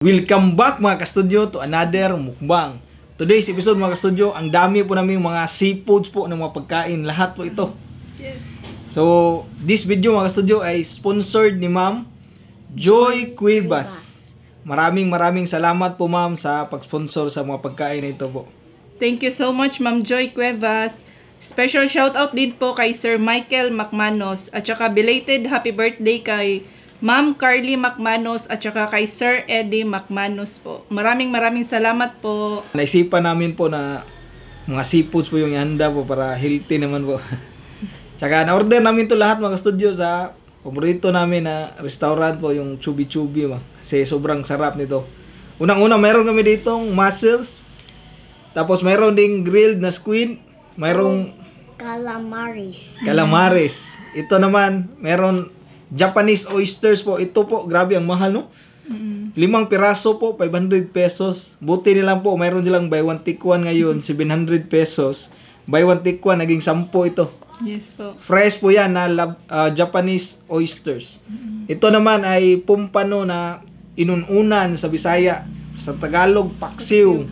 Welcome back mga ka-studio to another mukbang. Today's episode mga ka-studio, ang dami po namin mga seafoods po ng mga pagkain. Lahat po ito. Yes. So, this video mga ka-studio ay sponsored ni Ma'am Joy Cuevas. Maraming salamat po ma'am sa pag-sponsor sa mga pagkain na ito po. Thank you so much, Ma'am Joy Cuevas. Special shoutout din po kay Sir Michael Macmanos at saka belated happy birthday kay Ma'am Carly Macmanos at saka kay Sir Eddie Macmanos po. Maraming salamat po. Naisipan namin po na mga seafoods po yung ihanda po para healthy naman po. Tsaka na-order namin to lahat mga studio sa paborito namin na restaurant po, yung Chubi Chubi. Kasi sobrang sarap nito. Unang-una, mayroon kami ditong mussels. Tapos mayroon ding grilled na squid. Mayroong calamares. Ito naman, mayroon Japanese oysters po. Ito po, grabe ang mahal, no? 5 piraso po, 500 pesos. Buti nilang po, mayroon silang buy one take one ngayon, 700 pesos. Buy one take one, naging 10 ito. Yes po. Fresh po yan na Japanese oysters. Ito naman ay pumpano na inununan sa Bisaya. Sa Tagalog, paksiw.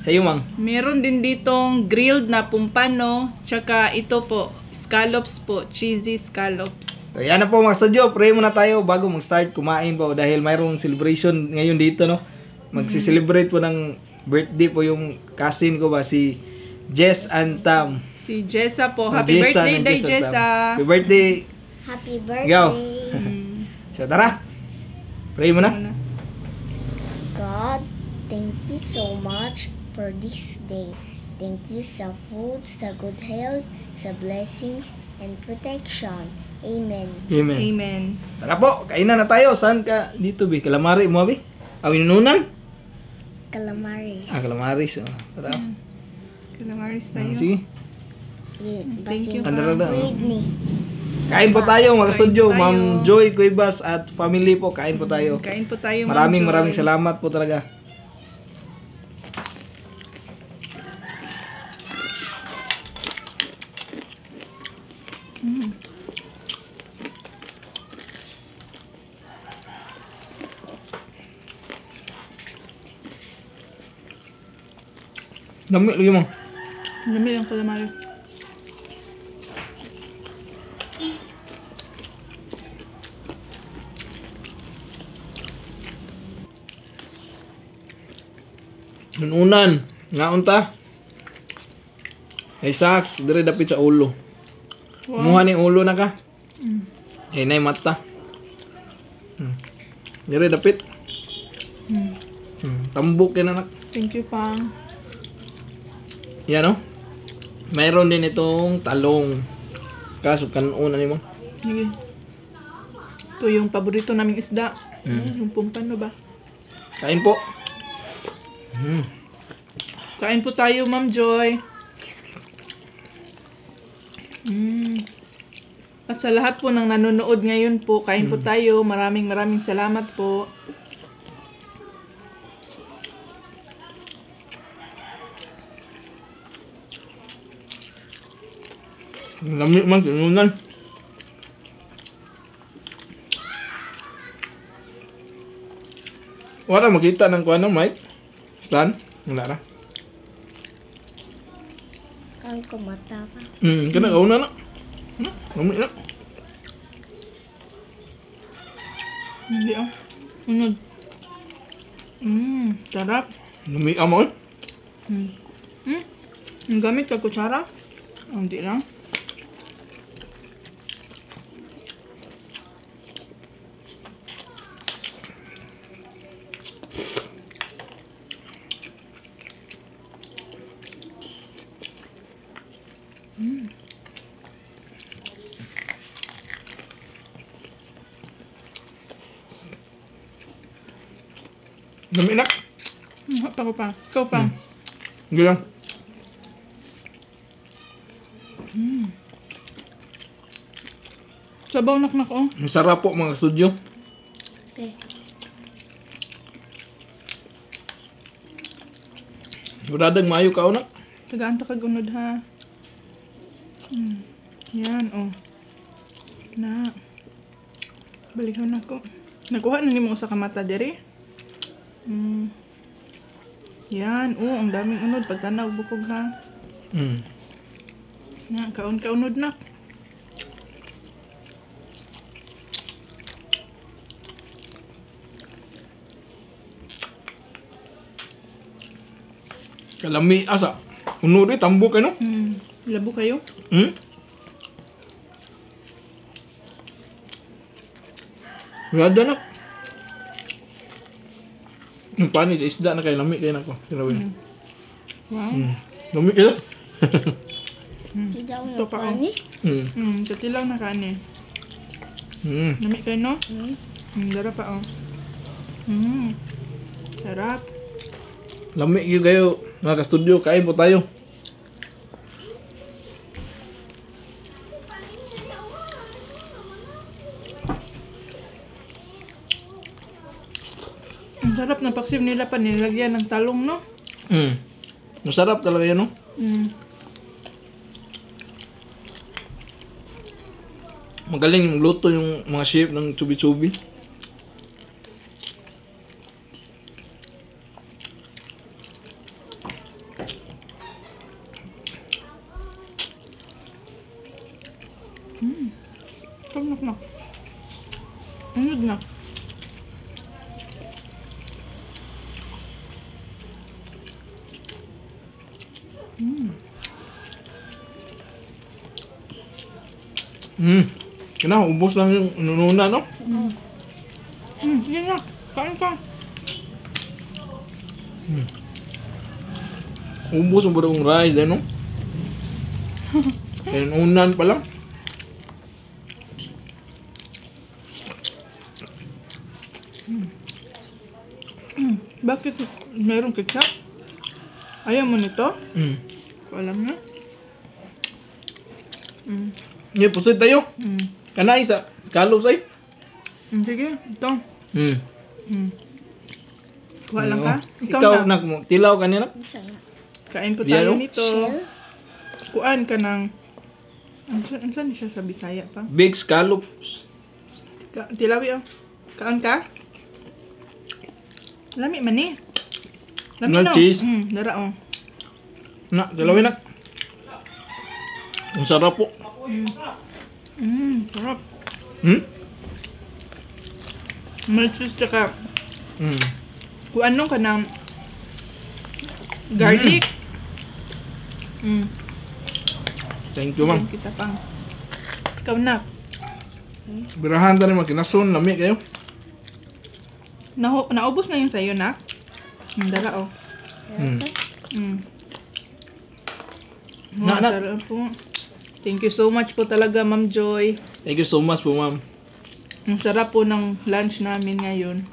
Sa iyo, Mang? Meron din ditong grilled na pumpano, tsaka ito po, scallops po, cheesy scallops. So, yan na po mga studio. Pray muna tayo bago mag-start kumain po dahil mayroong celebration ngayon dito, no? Magsi-celebrate po ng birthday po yung cousin ko ba, si Jess and Tam. Si Jessa po. Happy birthday, Day Jessa. Happy birthday. Happy birthday. Go. So, tara. Pray muna. God, thank you so much for this day. Thank you sa food, sa good health, sa blessings and protection. Amen. Amen. Amen. Tara po, kainan na tayo. Saan ka dito, Bi? Calamari mo, Bi? Inununan? Calamares. Calamaris. Oh. Tara. Calamaris tayo. Sige. Thank you, Ma'am. Kain po tayo mga Kain studio. tayo. Ma'am Joy Cuevas at family po. Kain po tayo. Kain po tayo, Ma'am Maraming Joy. salamat po talaga. Dami lagi mo. Dami ang calamaris. Nununan. Naunta. Ay saks. Dire dapit sa ulo. Wow. Muha ni ulo na ka. Ay nay mata. Dire dapit. Tambok yan anak. Thank you, Pang. Yan o. Mayroon din itong talong. Kaso kanunan ni mo. Sige. Ito yung paborito naming isda. Yung pumpano ba? Kain po. Kain po tayo, Ma'am Joy. At sa lahat po ng nanonood ngayon po, kain po tayo. Maraming salamat po. Dami man kanunan. Wala makita ng kuha ng mic. Stan? Wala na. Kang kumata pa. Kana kauna na. Dami na. Hindi ah. Unod. Sarap. Dami mo. Ang gamit ka kutsara? Hindi lang. Dami na. Hot ako pa. Ikaw pa. Hindi lang. Sabaw naknak oh. Ang sarap po mga studio. Okay. Mudadag maayo ka una. Tagaan ta kag unod ha. Yan oh. Na. Balikan ako. Nakuha na nimo usa ka mata diri. Yan. Oh, ang daming unod. Pagtanaw, bukog ha. Yan, kaon-kaunod na. Kalami asa. Unod tambo kayo, no? Labo kayo? Gada na. Yung panis, isda na kayo. Lami kayo na ko. Wow. Lami kayo. Hindi ako Ito pa, oh. nagpani. Katilaw na kaani. Nami kayo, no? Dara pa, oh. Sarap. Lami kayo. Mga ka-studio, kain po tayo. Ang sarap na paksim nila pa nilagyan ng talong, no? Masarap talaga yan, no? Magaling magluto yung mga chef ng chubi-chubi. Sarap na. Unod na. Kina, ubos lang yung nununa, no? Yan na. Kain ka. Ubos ang barong rice, din, no? Kaya unan pa lang. Bakit mayroong ketchup? Ayaw mo nito? Ko alam na. Ngayon, pusit tayo. Kanay sa kalos ay. Sige, ito. Kuha lang ka? Ikaw na, tilaw kanina. Sana. Kain po Yan, tayo oh. nito. Shell. Kuan ka ng... Ano saan siya sa Bisaya pa? Big scallops. Tilawi, oh. Kaon ka? Lami man eh. Lami Ng no? cheese. Dara, oh. Na, dalawin na. Ang sarap po. Sarap. May cheese tsaka... Kuan nung ka ng... Garlic. Thank you, ma'am. Kita pang. Ikaw na. Birahan tayo magkinason. Lami kayo. Naubos na yung sayo na. Dala, oh. Na. Sarap po. Thank you so much po talaga, Ma'am Joy. Thank you so much po, ma'am. Ang sarap po ng lunch namin ngayon.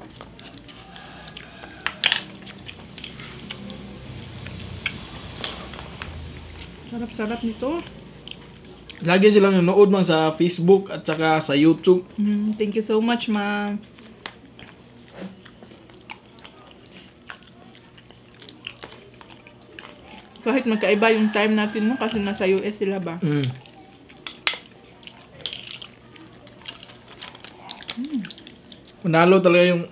Sarap-sarap nito. Lagi silang nanood man sa Facebook at saka sa YouTube. Thank you so much, Ma'am. Kahit magkaiba yung time natin mo kasi nasa US sila ba? Panalo talaga yung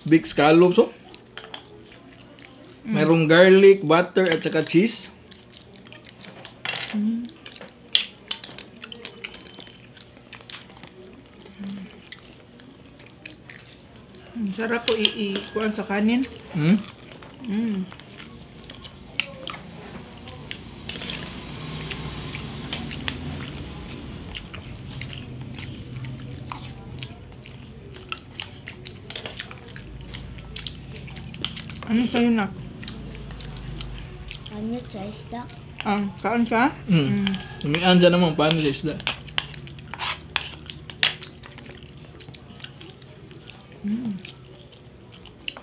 big scallops, oh. Mayroong garlic, butter, at saka cheese. Ang sarap po kuan sa kanin. Ano sa'yo na? Ano sa isda? Kaon ka? Umian dyan naman, paano sa isda?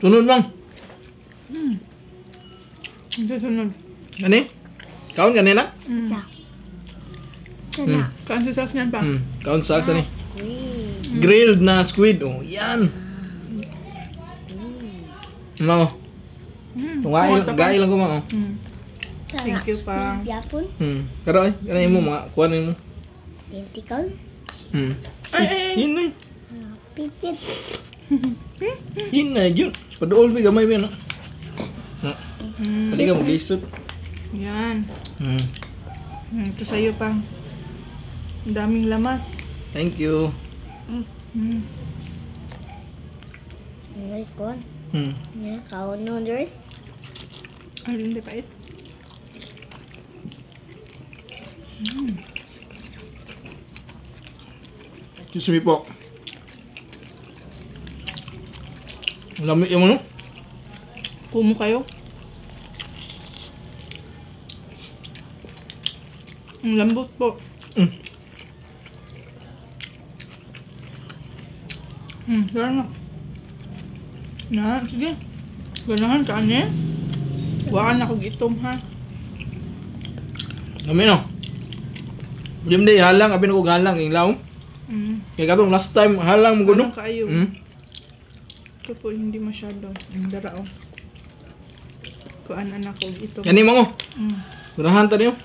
Sunod, ma'am. Ang susunod. Ano eh? Kaon kanina? Cha. Sana. Kaon sa sauce niyan pa. Kaon sa aksa ni. Squid. Grilled na squid. Oh, yan. No. Gaya lang ko, ma'am. Oh. Sana. Thank you, pa. Squid yapon. Karo ay, kanay mo mga kuhanin mo. Tentacle. Ay. Yun eh. Pidget. Hinay yun. Paduol ba gamay ba no? Na. Hindi ka mag-isot. Yan. Ito sa'yo pa. Ang daming lamas. Thank you. Ngayon ko. Ngayon, kaon nun, Joy. Ay, hindi pa it. Excuse me po. Lamig yung ano? Kumo kayo. Ang lambot po. Gano'n. Na, sige. Ganahan ka niya. Waan ako gitom ha. Lamig no? Diyan day halang, abin ako halang yung laom. Kaya katong last time halang mo guno. Anong kaayo? Ito po hindi masyado. Ang darao. Kuan anak ko gitom. Yan mo. Gunahan ta niyo.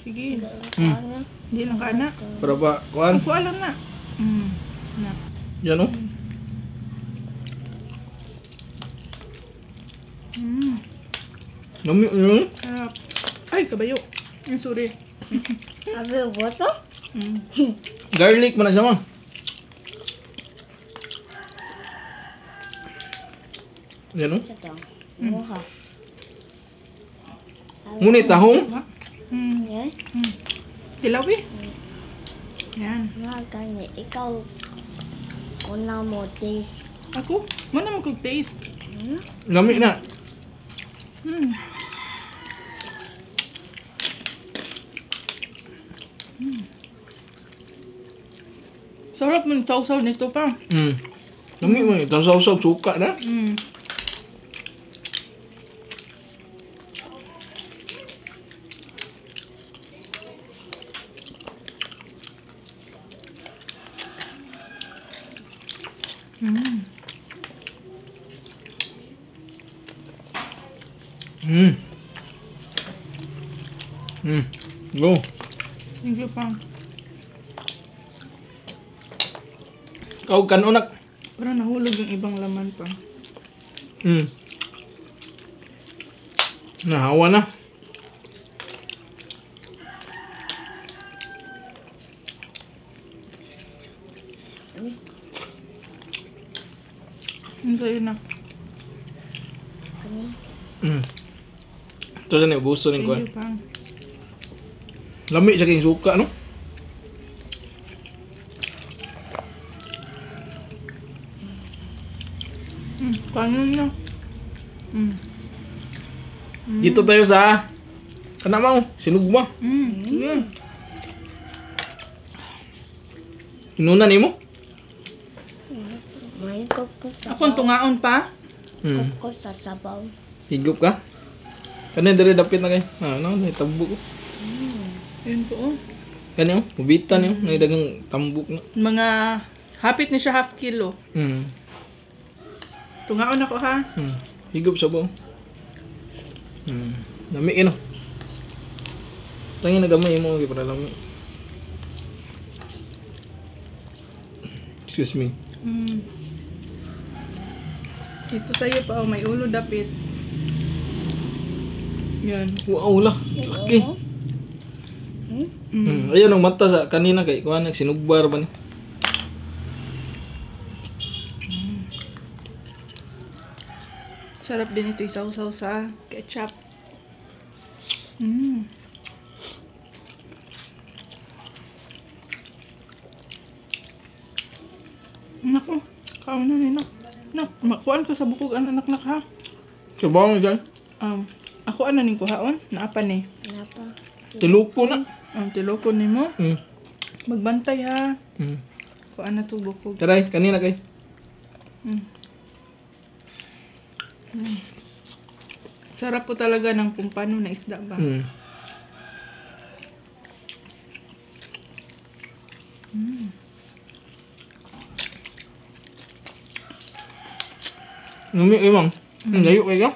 Sige. Kaon na. Hindi lang ka anak. Para pa kuan. Kuha lang na. Na. Yan oh. Lamig yun. Sarap. Ay, kabayo. Ang sorry. Abi, boto? Garlic man na siya mo. Yan oh. Sa to. Muha. Ngunit tahong. Yan. Tilawi. Yan. Mga ganyan. Ikaw, una mo taste. Ako? Muna mag-taste. Lamig na. Sarap ng sausaw nito pa. Lamig mo. Tasaw-saw suka na. Go. Thank you pa. Kau kan unak. Parang nahulog yung ibang laman pa. Nahawa na. Ang sa'yo na. Kani. Ito na ubuso rin ko. Thank you pa. Lamig siya kayong suka, no? Kanon na. Dito tayo sa kanamaw, sinugma. Sige. Inunan ni mo? May ko sa Akong tungaon pa. ko sa sabaw. Higup ka? Kanin dari dapit na kay. Ano, tambuk ko. Ayun po oh. Kani oh, ubitan yun, dagang tambuk na. Mga hapit na siya half kilo. Tungaon ako ha. Higup sa ba? Lami no. Tangin na gamay mo para lami. Excuse me. Ito sa'yo pa oh, may ulo dapit. Yan. Wow lah. Laki. Ayun ang mata sa kanina kay kuha nagsinugbar ba ni? Sarap din ito isaw-saw sa ketchup. Nako, kaon na nino. No, makuan ko sa bukog anak ha. Sa bawang dyan. Ako ano ning kuhaon? Naapa ni. Napa? Tiluko na. Ang tiloko nimo. Magbantay ha. Kuan na to bukog. Taray, kanina kay. Sarap po talaga ng pumpano na isda ba? Lami imang. Layo kay ka?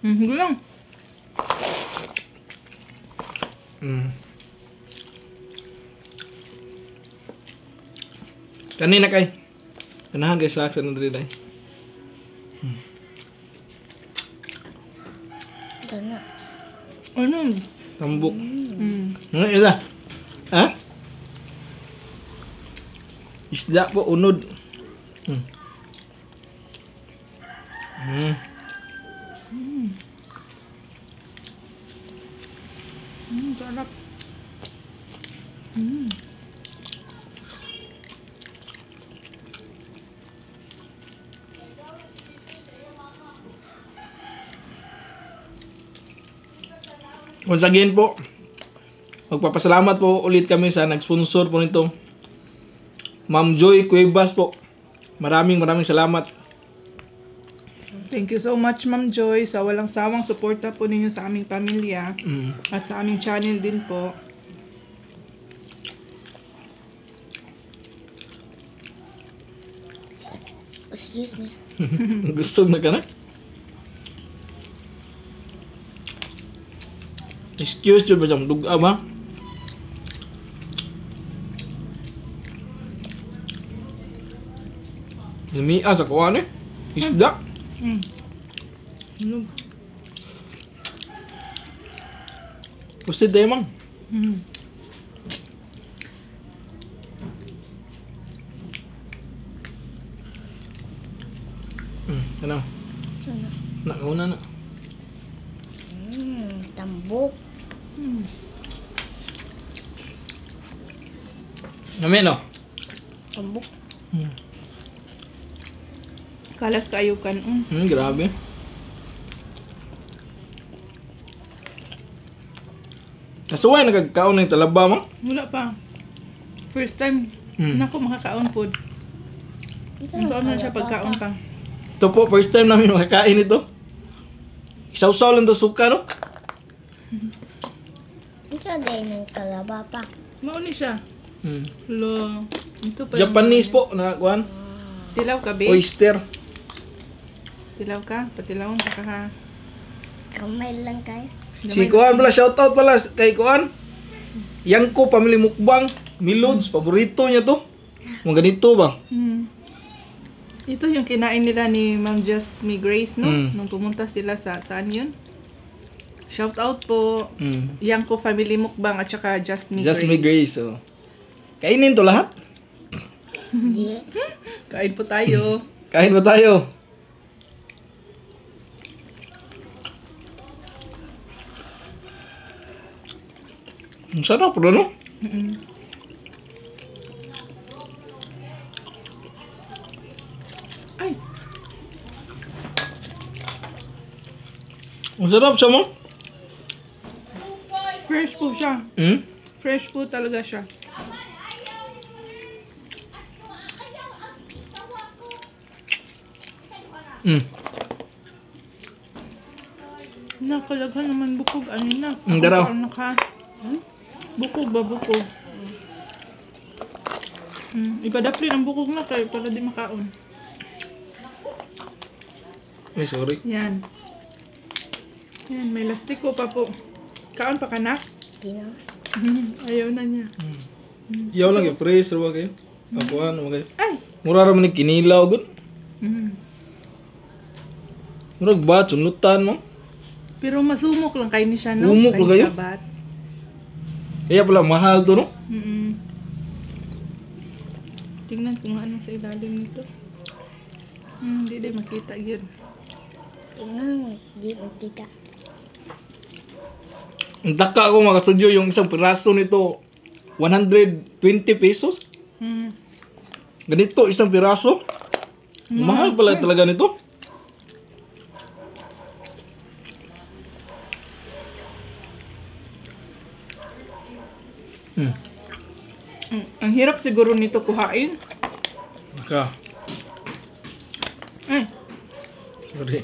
Hindi lang. Kanina kay. Kanahan kay sa aksan na diri day. Ito na. Ano? Tambok. Mm. Ila. Ha? Isda po, unod. Sarap. Once again po, magpapasalamat po ulit kami sa nag-sponsor po nito. Ma'am Joy Cuevas po. Maraming salamat. Thank you so much, Ma'am Joy, sa walang sawang suporta po ninyo sa aming pamilya at sa aming channel din po. Excuse me. Gusto na ka na? Excuse you ba siyang duga ba? Lumia sa kuwan eh. Isda. Ano? Pusid tayo mang. Ano? Ito na. Nakauna na. Tambok. Namin no? Tambok. Kalas kayo kanon. Grabe. Kasuway nagkakaon ng talaba mo? Wala pa. First time. Nako makakaon po. Ang saan na siya pagkaon pa. Ito po, first time namin makakain ito. Isaw-saw lang ito suka, no? Ito din ng kalaba pa. Mauni siya. Lo. Ito pa Japanese po na kuan. Tilaw ka, babe? Oyster. Tilaw ka? Patilawon ka ha. Kamay lang kayo. Si Kuan pala, shoutout pala kay Kuan. Yangko, Family Mukbang. Milods, paborito niya to. Mga ganito ba? Ito yung kinain nila ni Ma'am Just Me Grace, no? Nung pumunta sila sa saan yun? Shout out po. Yang ko Family Mukbang at saka Just Me Just Grace. Me Grace. Oh. Kainin to lahat. Hindi. Kain po tayo. Kain ba tayo? Ang sarap bro, no? Ay, Ang sarap siya mo. fresh po siya. Fresh po talaga siya. Nakalaghan naman bukog. Ano na? Ang daraw. Ano ka? Bukog ba? Bukog. Ipadapli ang bukog na kayo para di makaon. Ay, sorry. Yan. Yan, may lastiko pa po. Kaon pa ka na? Hindi na. Ayaw na niya. Yaw lang yung praise, rawa kayo. Kapuan, naman kayo. Ay! Mura raman yung kinilaw, gun. Mhm. Murag ba, sunlutan mo. Pero masumok lang kayo ni siya, no? Umok lang kayo? Sabat. Kaya pala, mahal to, no? Tingnan kung ano sa ilalim nito. Hindi din makita yun. Tingnan, hindi magkita. Ang daka ako mga kasudyo, yung isang piraso nito, 120 pesos. Ganito, isang piraso. Mahal pala talaga nito. Ang hirap siguro nito kuhain. Ka. Ay, Sorry.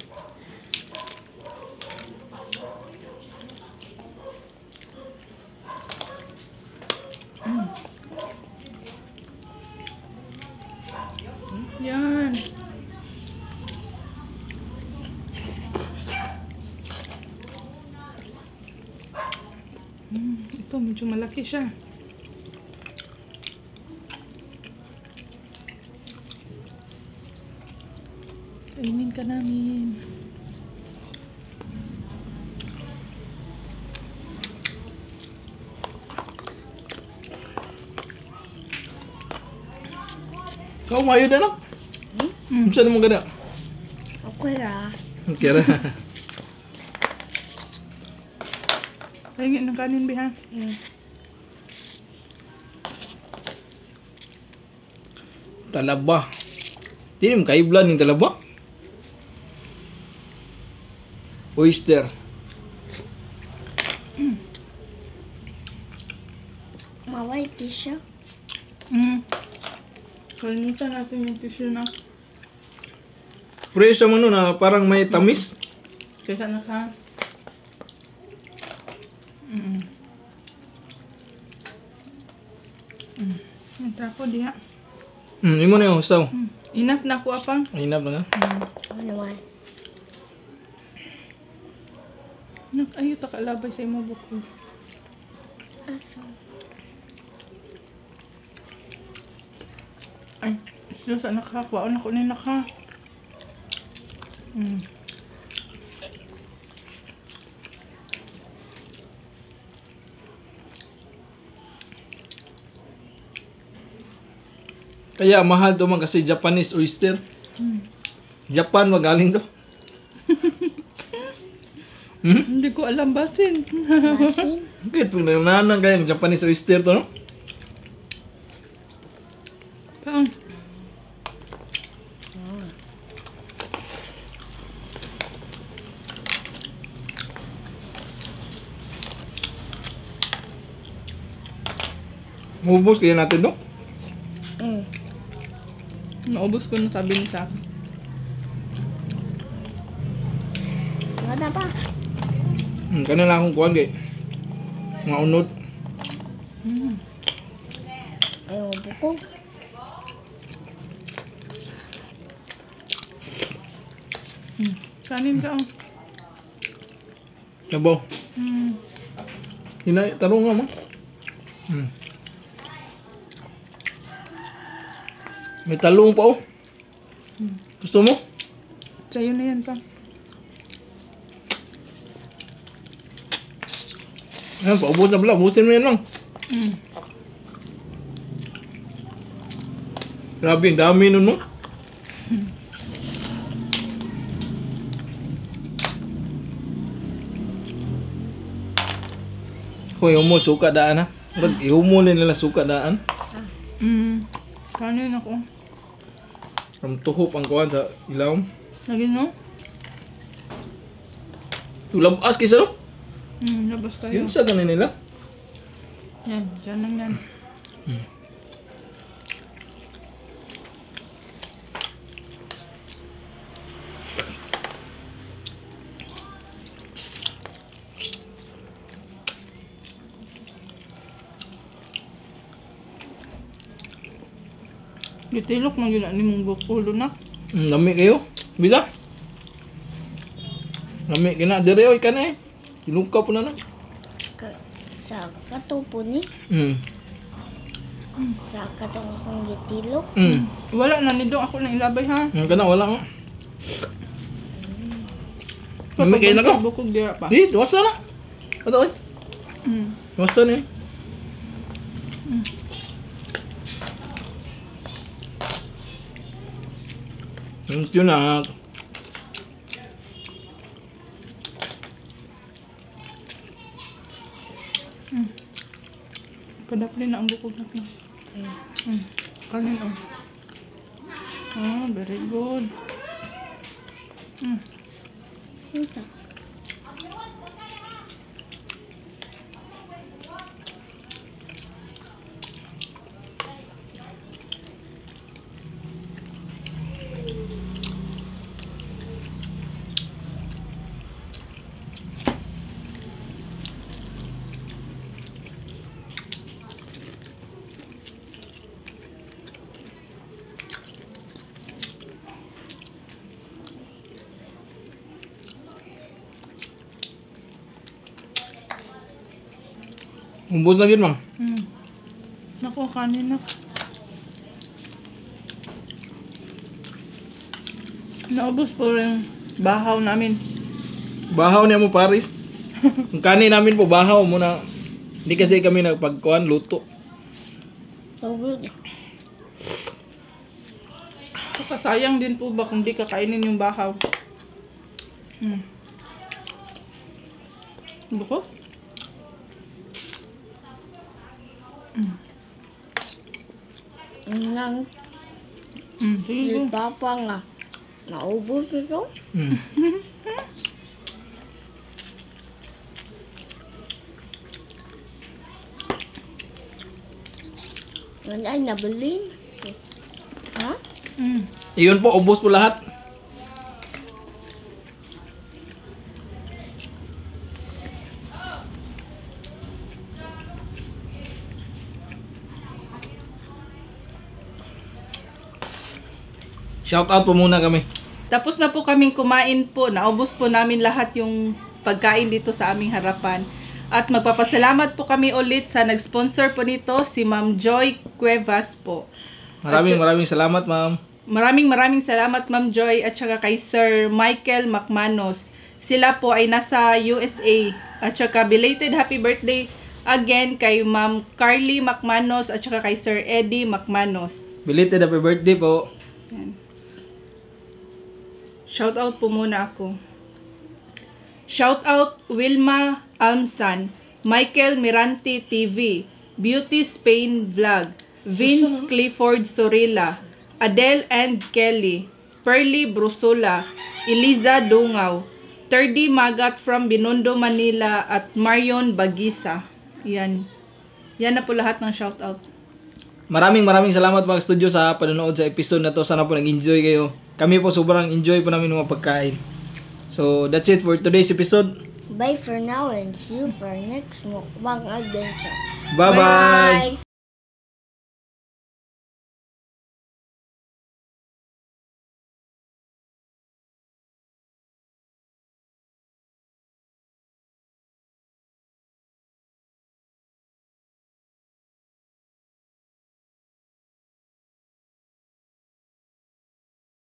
yan. Ito, medyo malaki siya. Kainin ka namin. Kau mayo na lang. Saan mo gana? Okay ra. Kira. Tingin ng kanin biha. Talaba. Di mo kaiblan yung talaba? Oyster. Maway tissue. Kalimutan natin yung tissue na. Fresh naman nun na parang may tamis. Kaysa na ka. Ang trapo diha. Imo na yung husaw. Enough na ko apang. Hinap na nga. Ano naman? Ayaw takalabay sa imo bukod. Asa? Ay, Diyos, anak ka. Kuwaon ako na naka. Kaya mahal to man kasi Japanese oyster. Japan magaling to. Hindi ko alam batin. Masin? Okay, ito nananang kaya ng Japanese oyster to, no? Pang. Mubos kaya natin to. Naubos ko na sabi ni sa akin. Wala pa. Kanan lang akong kuhan kay mga unod. Ayaw bukog. Kanin ka. Sabaw. Hinay, tarong nga mo. May talong pa oh. Gusto mo? Sa'yo na yan pa. Ayan, paubos na pala. Ubusin mo yan lang. Grabe, ang dami nun mo. Hoy, humo, suka daan ha. Ihumulin nila suka daan. Kanin ako. From tuhop ang kuhan sa ilaw. Lagi no? Labas kisa no? Labas kayo. Yun sa ganin nila. Yan, dyan lang yan. Gitilok man yun ni mong bukulo na. Lami kayo. Bisa? Lami kina dire oy kana eh. Sinuka po na na. Sa katupo ni. Sa katong akong gitilok. Wala na nito ako nang ilabay ha. Kana wala nga. Lami kayo na ko. Bukog dira pa. Di, tuwasa na. Ato oy. Tuwasa na eh. Thank you na. Kadapli na ang bukog na. Kanin oh. Very good. Ito. Umbos na yun, mang. Naku, kanin na. Naubos po rin bahaw namin. Bahaw niya mo, Paris. Ang kanin namin po, bahaw mo na. Hindi kasi kami nagpagkuhan, luto. So good. Saka sayang din po ba kung di kakainin yung bahaw. Buko? Nang si Sige. Papa nga. Naubos ito. Mm. Yan ay nabili. Ha? Iyon po, ubos po lahat. Shout out po muna kami. Tapos na po kaming kumain po. Naubos po namin lahat yung pagkain dito sa aming harapan. At magpapasalamat po kami ulit sa nag-sponsor po nito, si Ma'am Joy Cuevas po. Maraming salamat, ma'am. Maraming salamat Ma'am Joy at saka kay Sir Michael Macmanos. Sila po ay nasa USA. At saka belated happy birthday again kay Ma'am Carly Macmanos at saka kay Sir Eddie Macmanos. Belated happy birthday po. Yan. Shout out po muna ako. Shout out Wilma Almsan, Michael Mirante TV, Beauty Spain Vlog, Vince Clifford Sorilla, Adele and Kelly, Pearly Brusula, Eliza Dungaw, 3D Magat from Binondo, Manila at Marion Bagisa. Yan. Yan na po lahat ng shout out. Maraming salamat mga studio sa panonood sa episode na to. Sana po nag-enjoy kayo. Kami po sobrang enjoy po namin ng mga pagkain. So that's it for today's episode. Bye for now and see you for our next mukbang adventure. Bye-bye! Bye!